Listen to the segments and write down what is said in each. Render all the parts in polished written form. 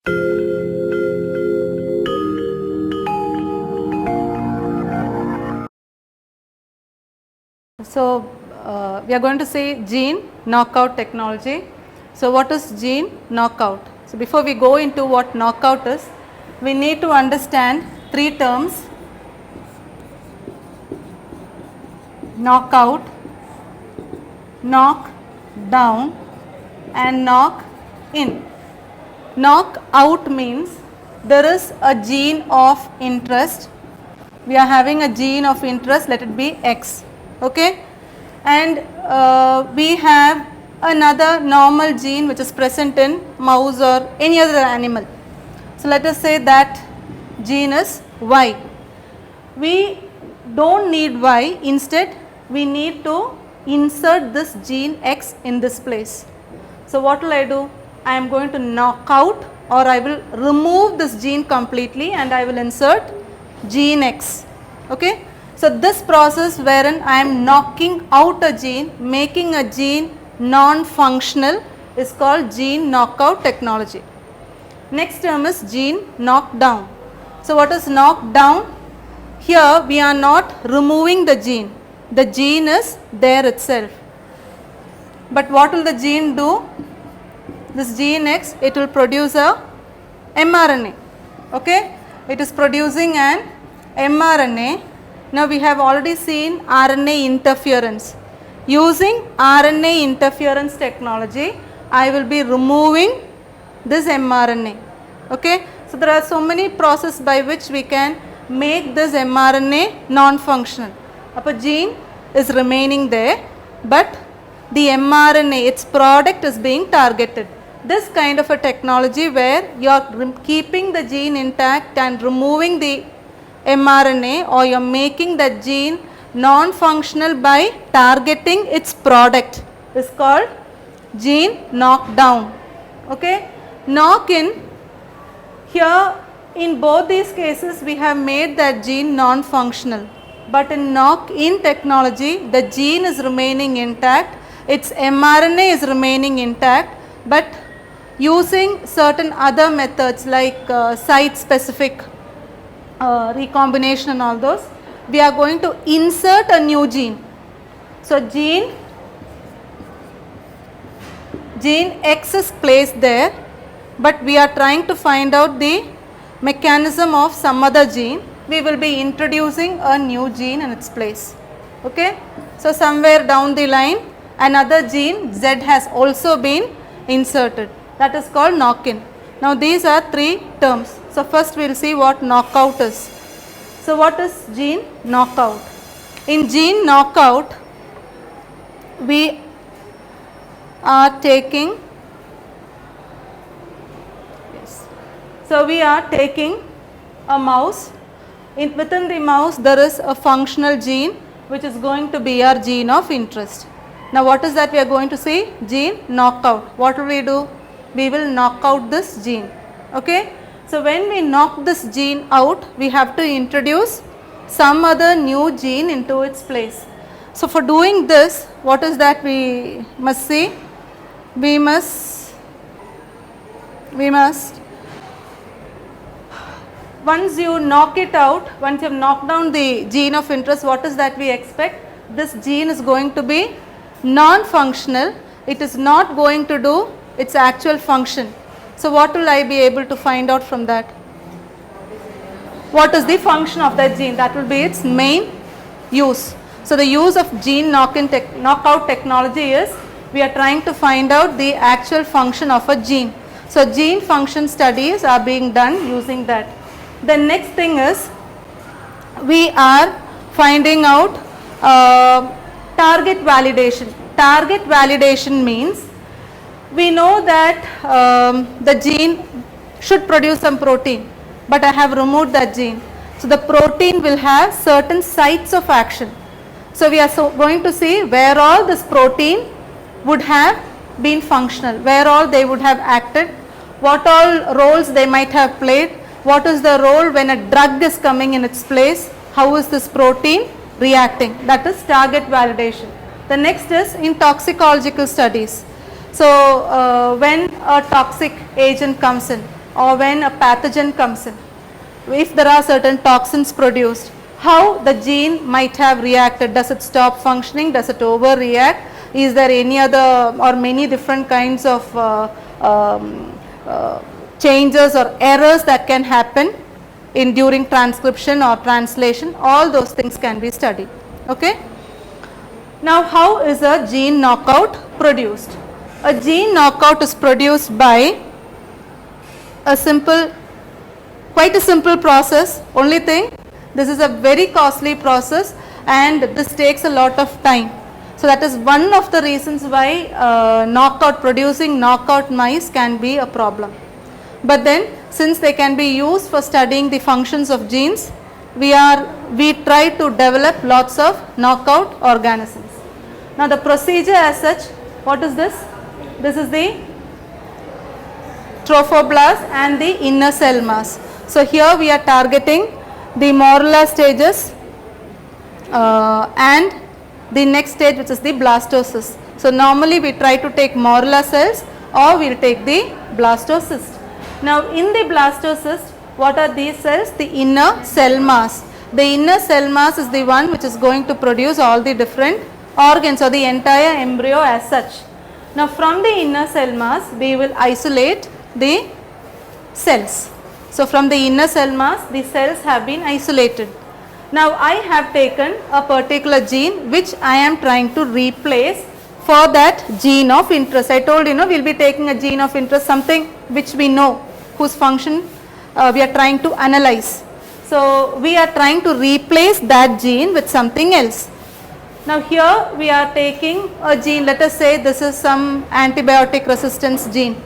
So, we are going to say gene knockout technology. So, what is gene knockout? So, before we go into what knockout is, we need to understand three terms: knockout, knock down and knock in. Knock out means there is a gene of interest. We are having a gene of interest, let it be X, okay, and we have another normal gene which is present in mouse or any other animal. So, let us say that gene is Y. We don't need Y, instead we need to insert this gene X in this place. So, what will I do? I am going to knock out, or I will remove this gene completely and I will insert gene X, okay. So, this process wherein I am knocking out a gene, making a gene non-functional, is called gene knockout technology. Next term is gene knockdown. So, what is knockdown? Here we are not removing the gene is there itself. But what will the gene do? This gene X, it will produce a mRNA, okay. It is producing an mRNA. Now, we have already seen RNA interference. Using RNA interference technology, I will be removing this mRNA, okay. So, there are so many processes by which we can make this mRNA non-functional. A gene is remaining there, but the mRNA, its product, is being targeted. This kind of a technology where you are keeping the gene intact and removing the mRNA, or you are making that gene non-functional by targeting its product, is called gene knockdown, okay. Knock in, here in both these cases we have made that gene non-functional, but in knock in technology the gene is remaining intact, its mRNA is remaining intact, but using certain other methods like site specific recombination and all those, we are going to insert a new gene. So, gene X is placed there, but we are trying to find out the mechanism of some other gene. We will be introducing a new gene in its place, okay. So, somewhere down the line another gene Z has also been inserted, that is called knock-in. Now, these are three terms. So, first we will see what knockout is. So, what is gene knockout? In gene knockout, we are taking, so we are taking a mouse. Within the mouse there is a functional gene which is going to be our gene of interest. Now, what is that we are going to see? Gene knockout. What will we do? We will knock out this gene, okay. So, when we knock this gene out, we have to introduce some other new gene into its place. So, for doing this, what is that we must see? We must once you knock it out, once you have knocked down the gene of interest, what is that we expect? This gene is going to be non-functional, it is not going to do its actual function. So, what will I be able to find out from that? What is the function of that gene? That will be its main use. So, the use of gene knockout technology is we are trying to find out the actual function of a gene. So, gene function studies are being done using that. The next thing is we are finding out target validation. Target validation means we know that the gene should produce some protein, but I have removed that gene. So, the protein will have certain sites of action. So, we are going to see where all this protein would have been functional, where all they would have acted, what all roles they might have played, what is the role when a drug is coming in its place, how is this protein reacting, that is target validation. The next is in toxicological studies. So, when a toxic agent comes in, or when a pathogen comes in, if there are certain toxins produced, how the gene might have reacted. Does it stop functioning? Does it overreact? Is there any other or many different kinds of changes or errors that can happen in during transcription or translation? All those things can be studied. Okay. Now, how is a gene knockout produced? A gene knockout is produced by a simple, quite a simple process. Only thing, this is a very costly process and this takes a lot of time. So that is one of the reasons why producing knockout mice can be a problem. But then, since they can be used for studying the functions of genes, we try to develop lots of knockout organisms. Now the procedure as such, what is this? This is the trophoblast and the inner cell mass. So here we are targeting the morula stages and the next stage, which is the blastocyst. So normally we try to take morula cells or we will take the blastocyst. Now in the blastocyst, what are these cells? The inner cell mass. The inner cell mass is the one which is going to produce all the different organs or the entire embryo as such. Now from the inner cell mass, we will isolate the cells. So from the inner cell mass, the cells have been isolated. Now I have taken a particular gene which I am trying to replace for that gene of interest. I told you, we will be taking a gene of interest, something which we know, whose function we are trying to analyze. So we are trying to replace that gene with something else. Now here we are taking a gene, let us say this is some antibiotic resistance gene.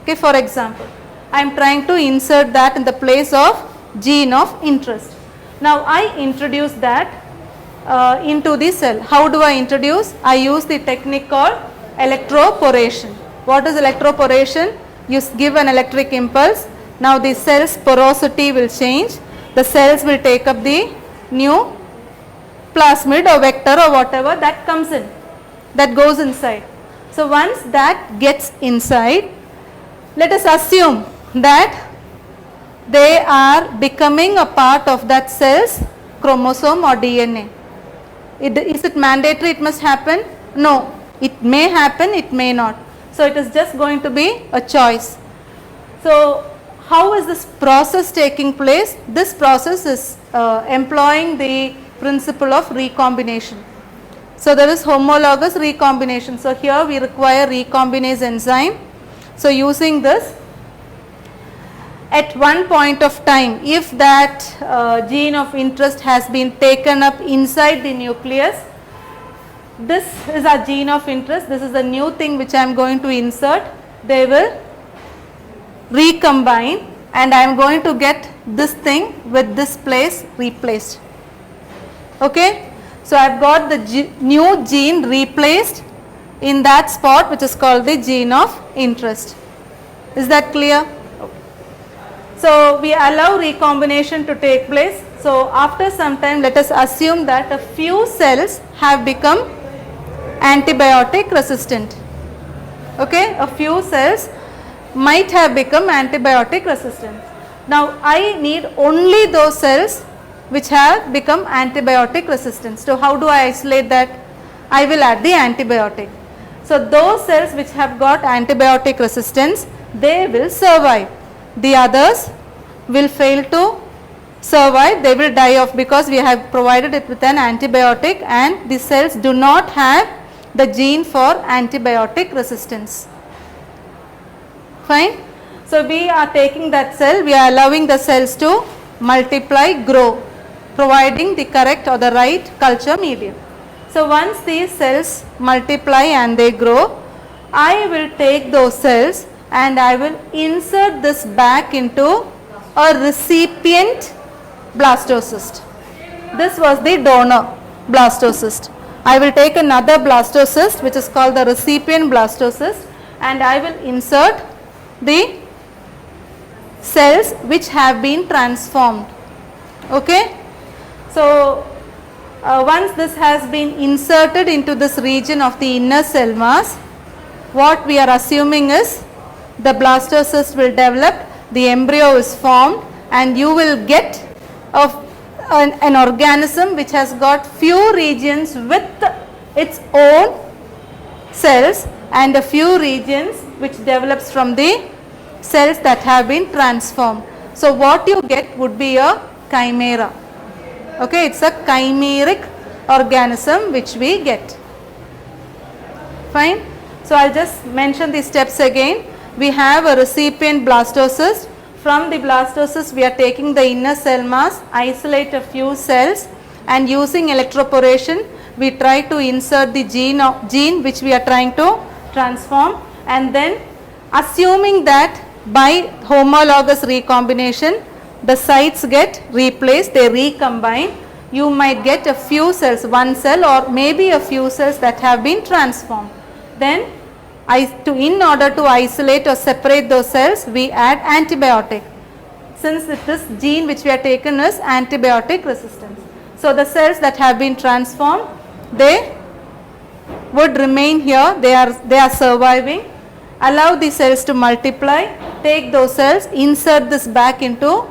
Okay, for example, I am trying to insert that in the place of gene of interest. Now I introduce that into the cell. How do I introduce? I use the technique called electroporation. What is electroporation? You give an electric impulse. Now the cell's porosity will change. The cells will take up the new plasmid or vector or whatever that comes in, that goes inside. So once that gets inside, let us assume that they are becoming a part of that cell's chromosome or DNA. Is it mandatory it must happen? No. It may happen, it may not. So it is just going to be a choice. So how is this process taking place? This process is employing the principle of recombination. So there is homologous recombination. So here we require recombinase enzyme. So using this, at one point of time, if that gene of interest has been taken up inside the nucleus, this is our gene of interest, this is a new thing which I am going to insert, they will recombine and I am going to get this thing with this place replaced. Okay, so I have got the new gene replaced in that spot which is called the gene of interest. Is that clear? So we allow recombination to take place. So after some time, let us assume that a few cells have become antibiotic resistant. Okay, a few cells might have become antibiotic resistant. Now I need only those cells which have become antibiotic resistant. So how do I isolate that? I will add the antibiotic. So those cells which have got antibiotic resistance, they will survive. The others will fail to survive, they will die off because we have provided it with an antibiotic and the cells do not have the gene for antibiotic resistance. Fine. So we are taking that cell, we are allowing the cells to multiply, grow, providing the correct or the right culture medium. So once these cells multiply and they grow, I will take those cells and I will insert this back into a recipient blastocyst. This was the donor blastocyst. I will take another blastocyst which is called the recipient blastocyst and I will insert the cells which have been transformed. Okay. So once this has been inserted into this region of the inner cell mass, what we are assuming is the blastocyst will develop the embryo is formed, and you will get an organism which has got few regions with its own cells and a few regions which develops from the cells that have been transformed. So what you get would be a chimera. Okay, it's a chimeric organism which we get. Fine. So I'll just mention the steps again. We have a recipient blastocyst. From the blastocyst we are taking the inner cell mass, isolate a few cells, and using electroporation we try to insert the gene which we are trying to transform, and then assuming that by homologous recombination the sites get replaced, they recombine, you might get a few cells, one cell or maybe a few cells that have been transformed. Then in order to isolate or separate those cells, we add antibiotic. Since this gene which we have taken is antibiotic resistance. So the cells that have been transformed, they would remain here, they are surviving. Allow the cells to multiply, take those cells, insert this back into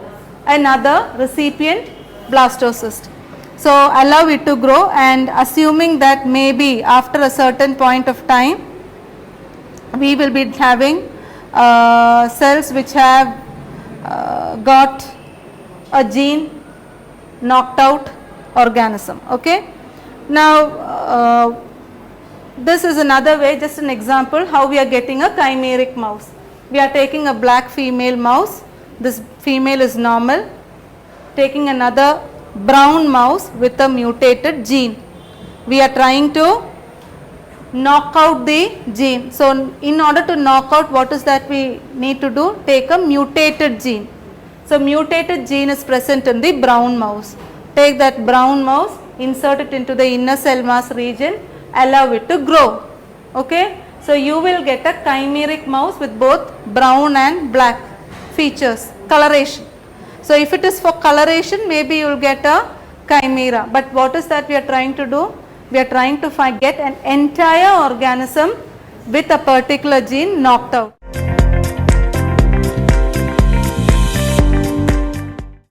another recipient blastocyst. So allow it to grow, and assuming that maybe after a certain point of time we will be having cells which have got a gene knocked out organism. Okay. Now this is another way, just an example how we are getting a chimeric mouse. We are taking a black female mouse, this female is normal, taking another brown mouse with a mutated gene. We are trying to knock out the gene. So in order to knock out, what is that we need to do? Take a mutated gene. So mutated gene is present in the brown mouse. Take that brown mouse, insert it into the inner cell mass region, allow it to grow. Okay. So you will get a chimeric mouse with both brown and black features, coloration. So if it is for coloration, maybe you will get a chimera. But what is that we are trying to do? We are trying to get an entire organism with a particular gene knocked out.